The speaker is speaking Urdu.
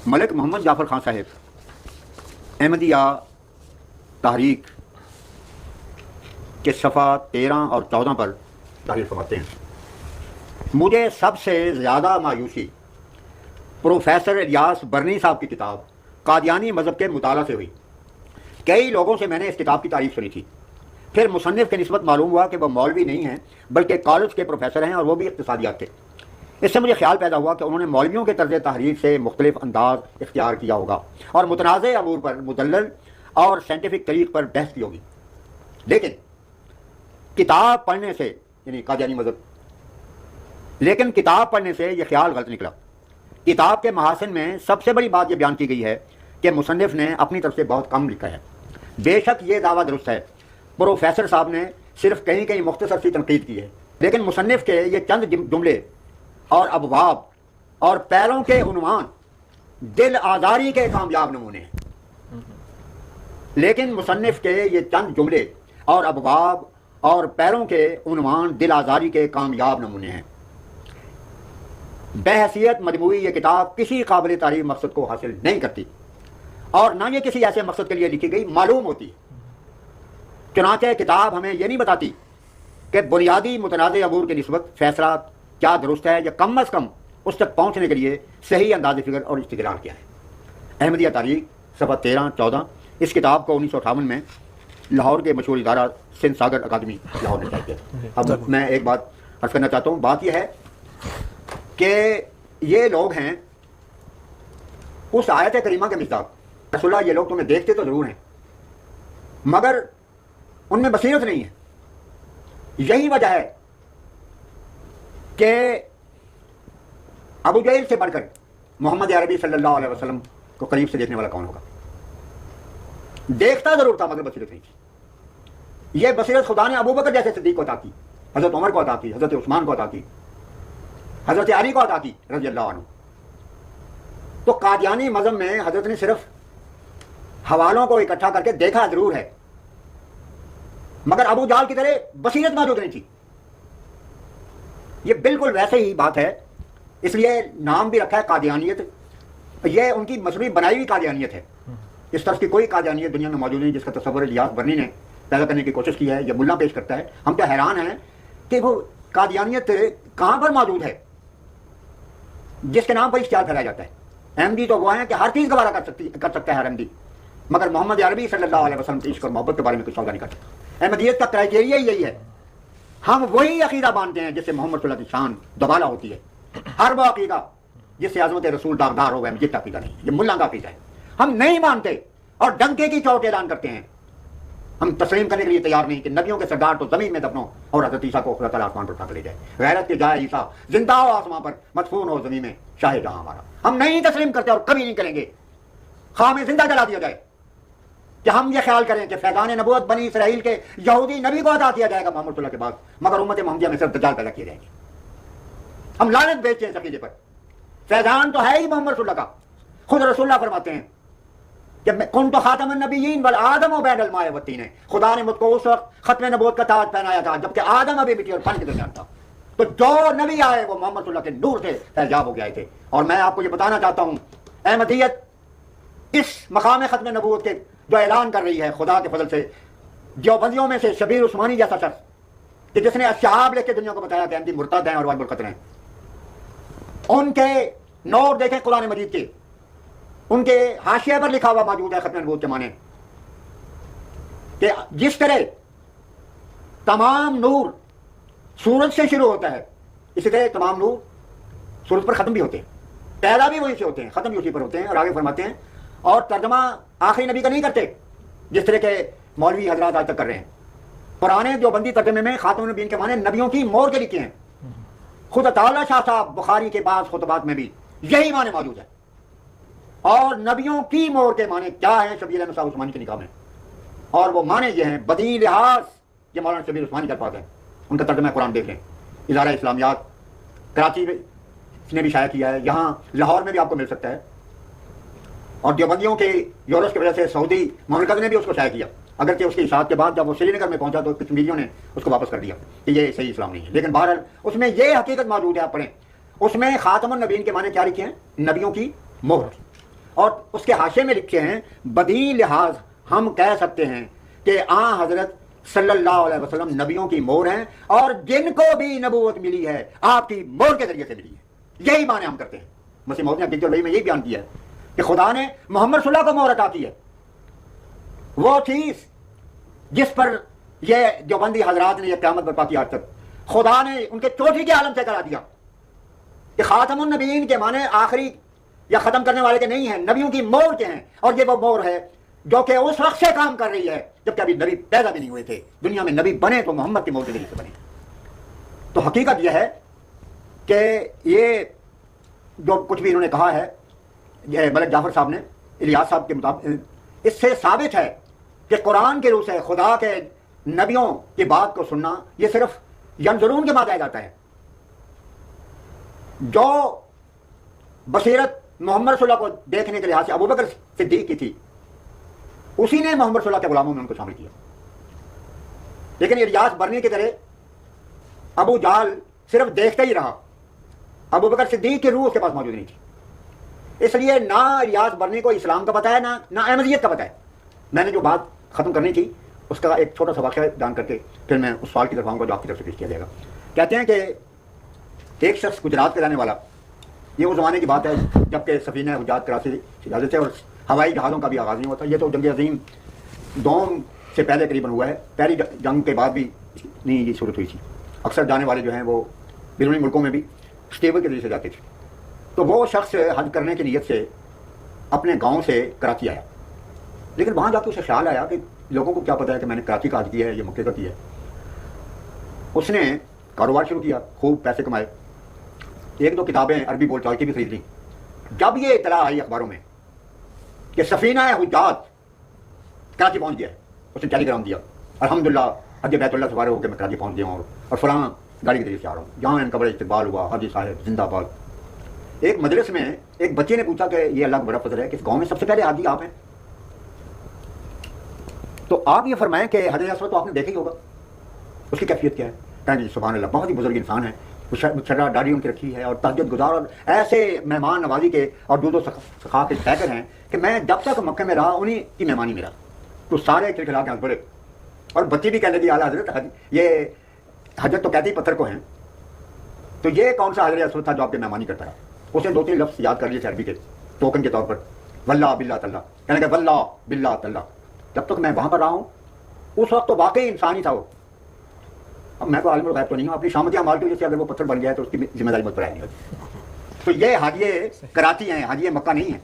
ملک محمد جعفر خان صاحب احمدیہ تحریک کے صفحہ 13 اور 14 پر تحریر فرماتے ہیں، مجھے سب سے زیادہ مایوسی پروفیسر الیاس برنی صاحب کی کتاب قادیانی مذہب کے مطالعہ سے ہوئی۔ کئی لوگوں سے میں نے اس کتاب کی تعریف سنی تھی، پھر مصنف کے نسبت معلوم ہوا کہ وہ مولوی نہیں ہیں بلکہ کالج کے پروفیسر ہیں اور وہ بھی اقتصادیات کے۔ اس سے مجھے خیال پیدا ہوا کہ انہوں نے مولویوں کے طرز تحریر سے مختلف انداز اختیار کیا ہوگا اور متنازع امور پر مدلل اور سائنٹیفک طریق پر بحث کی ہوگی، لیکن کتاب پڑھنے سے یعنی قادیانی مذہب لیکن کتاب پڑھنے سے یہ خیال غلط نکلا۔ کتاب کے محاسن میں سب سے بڑی بات یہ بیان کی گئی ہے کہ مصنف نے اپنی طرف سے بہت کم لکھا ہے۔ بے شک یہ دعویٰ درست ہے، پروفیسر صاحب نے صرف کہیں کہیں مختصر سی تنقید کی ہے، لیکن مصنف کے یہ چند جملے اور ابواب اور پیروں کے عنوان دل آزاری کے کامیاب نمونے ہیں۔ لیکن مصنف کے یہ چند جملے اور ابواب اور پیروں کے عنوان دل آزاری کے کامیاب نمونے ہیں۔ بحیثیت مجموعی یہ کتاب کسی قابل تعریف مقصد کو حاصل نہیں کرتی اور نہ یہ کسی ایسے مقصد کے لیے لکھی گئی معلوم ہوتی ہے۔ چنانچہ کتاب ہمیں یہ نہیں بتاتی کہ بنیادی متنازع امور کی نسبت فیصلہ کیا درست ہے یا کم از کم اس تک پہنچنے کے لیے صحیح انداز فکر اور استدلال کیا ہے۔ احمدیہ تاریخ صفحہ 13-14 اس کتاب کو 1958 میں لاہور کے مشہور ادارہ سندھ ساگر اکادمی لاہور نے شائع کیا۔ اب میں ایک بات عرض کرنا چاہتا ہوں، بات یہ ہے کہ یہ لوگ ہیں اس آیت کریمہ کے مصداق، رسول اللہ یہ لوگ تمہیں دیکھتے تو ضرور ہیں مگر ان میں بصیرت نہیں ہے۔ یہی وجہ ہے کہ ابو جہل سے بڑھ کر محمد عربی صلی اللہ علیہ وسلم کو قریب سے دیکھنے والا کون ہوگا؟ دیکھتا ضرور تھا مگر بصیرت نہیں تھی۔ یہ بصیرت خدا نے ابو بکر جیسے صدیق کو عطا کی، حضرت عمر کو عطا کی، حضرت عثمان کو عطا کی، حضرت علی کو عطا کی رضی اللہ عنہ۔ تو قادیانی مذہب میں حضرت نے صرف حوالوں کو اکٹھا کر کے دیکھا ضرور ہے مگر ابو جہل کی طرح بصیرت موجود نہیں تھی۔ یہ بالکل ویسے ہی بات ہے، اس لیے نام بھی رکھا ہے قادیانیت۔ یہ ان کی مذہبی بنائی ہوئی قادیانیت ہے، اس طرح کی کوئی قادیانیت دنیا میں موجود نہیں جس کا تصور الیاس برنی نے پیدا کرنے کی کوشش کی ہے۔ یہ ملا پیش کرتا ہے، ہم تو حیران ہیں کہ وہ قادیانیت کہاں پر موجود ہے جس کے نام پر اشتعال پھیلایا جاتا ہے۔ احمدی تو وہ ہیں کہ ہر چیز گوارا کر سکتا ہے ہر احمدی، مگر محمد عربی صلی اللہ علیہ وسلم کے عشق اور محبت کے بارے میں کچھ سودا نہیں کر سکتا۔ احمدیت کا کرائٹیریا یہی ہے، ہم وہی عقیدہ مانتے ہیں جس سے محمد صلی اللہ کی شان دوبالا ہوتی ہے۔ ہر وہ عقیدہ جس سے عظمت رسول داغدار ہو گئے یہ عقیدہ نہیں، یہ ملا کا عقیدہ ہے۔ ہم نہیں مانتے اور ڈنکے کی چوٹ اعلان کرتے ہیں، ہم تسلیم کرنے کے لیے تیار نہیں کہ نبیوں کے سردار تو زمین میں دفن ہو اور حضرت عیسیٰ کو خدا تعالیٰ آسمان پر اٹھا کر لے جائے۔ غیرت کے جائے عیسیٰ زندہ ہو آسمان پر، مدفون ہو زمین میں شاہ جہاں ہمارا۔ ہم نہیں تسلیم کرتے اور کبھی نہیں کریں گے، خواہ میں زندہ جلا دیا جائے کہ ہم یہ خیال کریں کہ فیضان نبوت بنی اسرائیل کے یہودی نبی کو عطا کیا جائے گا محمد صلی اللہ کے بعد، مگر امت محمدیہ میں صرف دجال پیدا کیے جائیں گے۔ ہم لعنت بیچتے ہیں اس عقیدے پر۔ فیضان تو ہے ہی محمد صلی اللہ کا، خود رسول اللہ فرماتے ہیں کہ کنت خاتم النبیین والآدم بین الماء والطین، خدا نے مجھ کو اس وقت ختم نبوت کا تاج پہنایا تھا جبکہ آدم ابھی مٹی اور پانی کے درمیان تھا۔ تو جو نبی آئے وہ محمد صلی اللہ کے نور سے فیضیاب ہو گئے تھے۔ اور میں آپ کو یہ بتانا چاہتا ہوں، احمدیت اس مقام ختم نبوت کے جو اعلان کر رہی ہے خدا کے فضل سے، دیوبندیوں میں سے شبیر عثمانی جیسا شخص کہ جس نے اصحاب لے کے دنیا کو بتایا کہ احمدی مرتد ہیں اور واجب القتل ہیں، ان کے نوٹ دیکھیں قرآن مجید کے، ان کے حاشیے پر لکھا ہوا موجود ہے ختم نبوت کے معنی کہ جس طرح تمام نور سورج سے شروع ہوتا ہے اسی طرح تمام نور سورج پر ختم بھی ہوتے ہیں، پیدا بھی وہیں سے ہوتے ہیں، ختم بھی اسی پر ہوتے ہیں۔ اور آگے فرماتے ہیں اور ترجمہ آخری نبی کا نہیں کرتے جس طرح کے مولوی حضرات آج تک کر رہے ہیں۔ پرانے دیوبندی ترجمے میں خاتم النبیین کے معنی نبیوں کی مور کے لکھے ہیں۔ خود تعالیٰ شاہ صاحب بخاری کے بعض خطبات میں بھی یہی معنی موجود ہے۔ اور نبیوں کی مور کے معنی کیا ہیں شبیر احمد صاحب عثمانی کے نکاح میں، اور وہ معنی یہ ہیں بدیع لحاظ، یہ مولانا شبیر عثمانی کے الفاظ ہیں، ان کا ترجمہ قرآن دیکھ لیں۔ ادارہ اسلامیات کراچی میں نے بھی شائع کیا ہے، یہاں لاہور میں بھی آپ کو مل سکتا ہے، اور دیوبندیوں کے یورش کی وجہ سے سعودی مملکت نے بھی اس کو شائع کیا، اگرچہ اس کی اشاعت کے بعد جب وہ سری نگر میں پہنچا تو کشمیریوں نے اس کو واپس کر دیا کہ یہ صحیح اسلام نہیں ہے۔ لیکن بہرحال اس میں یہ حقیقت موجود ہے، آپ پڑھیں، اس میں خاتم النبیین کے معنی کیا لکھے ہیں؟ نبیوں کی مہر۔ اور اس کے حاشے میں لکھے ہیں بدی لحاظ ہم کہہ سکتے ہیں کہ آن حضرت صلی اللہ علیہ وسلم نبیوں کی مور ہیں اور جن کو بھی نبوت ملی ہے آپ کی مور کے ذریعے سے ملی ہے، یہی معنی ہم کرتے ہیں۔ مسیح موعود نے حقیقت الوحی میں یہی بیان کیا ہے کہ خدا نے محمد صلی اللہ علیہ وسلم کو مور عطا کی ہے، وہ چیز جس پر یہ دیوبندی حضرات نے یہ قیامت برپا کی آج تک خدا نے ان کے چوٹی کے عالم سے کرا دیا کہ خاتم النبیین کے معنی آخری یا ختم کرنے والے کے نہیں ہیں، نبیوں کی مور کے ہیں، اور یہ وہ مور ہے جو کہ اس وقت سے کام کر رہی ہے جب کہ ابھی نبی پیدا بھی نہیں ہوئے تھے، دنیا میں نبی بنے تو محمد کی مور کے ذریعے سے بنے۔ تو حقیقت یہ ہے کہ یہ جو کچھ بھی انہوں نے کہا ہے یہ ملک جعفر صاحب نے الیاس صاحب کے مطابق، اس سے ثابت ہے کہ قرآن کے روح سے خدا کے نبیوں کی بات کو سننا یہ صرف ینظرون کے معنی جاتا ہے۔ جو بصیرت محمد صلی اللہ کو دیکھنے کے لحاظ سے ابوبکر صدیق کی تھی، اسی نے محمد صلی اللہ کے غلاموں میں ان کو شامل کیا۔ لیکن الیاس برنی کی طرح ابو جہل صرف دیکھتا ہی رہا، ابوبکر صدیق کی روح اس کے پاس موجود نہیں تھی، اس لیے نہ الیاس برنی کو اسلام کا پتہ ہے نہ احمدیت کا پتہ ہے۔ میں نے جو بات ختم کرنی تھی اس کا ایک چھوٹا سا واقعہ جان کر کے پھر میں اس سوال کی طرف آؤں گا جو آپ کی طرف سے پیش کیا جائے گا۔ کہتے ہیں کہ ایک شخص گجرات کا رہنے والا، یہ وہ زمانے کی بات ہے جب کہ سفینہ حجاج کراچی سے اجازت ہے اور ہوائی جہازوں کا بھی آغاز نہیں ہوتا، یہ تو جنگ عظیم دوم سے پہلے قریباً ہوا ہے، پہلی جنگ کے بعد بھی نہیں یہ صورت ہوئی تھی۔ اکثر جانے والے جو ہیں وہ بیرونی ملکوں میں بھی اسٹیبل کے ذریعے سے جاتے تھے۔ تو وہ شخص حج کرنے کی نیت سے اپنے گاؤں سے کراچی آیا، لیکن وہاں جا کے اسے خیال آیا کہ لوگوں کو کیا پتہ ہے کہ میں نے کراچی کا حج کیا ہے، یہ مکے کا کیا ہے۔ اس نے کاروبار شروع کیا، خوب پیسے کمائے، ایک دو کتابیں عربی بول چال کی بھی خرید لیں۔ جب یہ اطلاع آئی اخباروں میں کہ سفینہ حجاج کراچی پہنچ گیا ہے، اس نے ٹیلی گرام دیا، الحمدللہ حج بیت اللہ سے فارغ ہو کے میں کراچی پہنچ گیا ہوں اور فلاں گاڑی کے ذریعے سے آ رہا ہوں، جہاں ان کا بڑا استقبال ہوا، حاجی صاحب زندہ باد۔ ایک مجلس میں ایک بچے نے پوچھا کہ یہ اللہ کا بڑا فضل ہے کہ اس گاؤں میں سب سے پہلے حاجی آپ ہیں، تو آپ یہ فرمائیں کہ حضرت اسود تو آپ نے دیکھا ہی ہوگا، اس کی کیفیت کیا ہے؟ کہیں جی سبحان اللہ، بہت ہی بزرگ انسان ہے، مچھرا داڑھی ان کی رکھی ہے اور تہجد گزار اور ایسے مہمان نوازی کے اور دودھ و سخا کے پیکر ہیں کہ میں جب تک مکہ میں رہا انہیں کی مہمانی میں رہا۔ تو سارے کھلا کے ہنس پڑے اور بچی بھی کہنے لگی اعلیٰ حضرت یہ حجت تو کہتے ہی پتھر کو ہیں، تو یہ کون سا حضرت اسود تھا جو آپ کی مہمانی کرتا رہا؟ اس نے 2-3 لفظ یاد کر لیے تھے عربی کے ٹوکن کے طور پر، واللہ باللہ تاللہ، کہنے کہ واللہ باللہ تاللہ۔ جب تک میں وہاں پر رہا ہوں اس وقت تو واقعی انسان ہی تھا وہ۔ اب میں تو عالم الغیب تو نہیں ہوں، اپنی شامتی اعمال کی وجہ سے اگر وہ پتھر بن گیا ہے تو اس کی ذمہ داری مجھ پر آئے نہیں ہوتی۔ تو یہ حاجی کراچی ہیں، حاجی مکہ نہیں ہے۔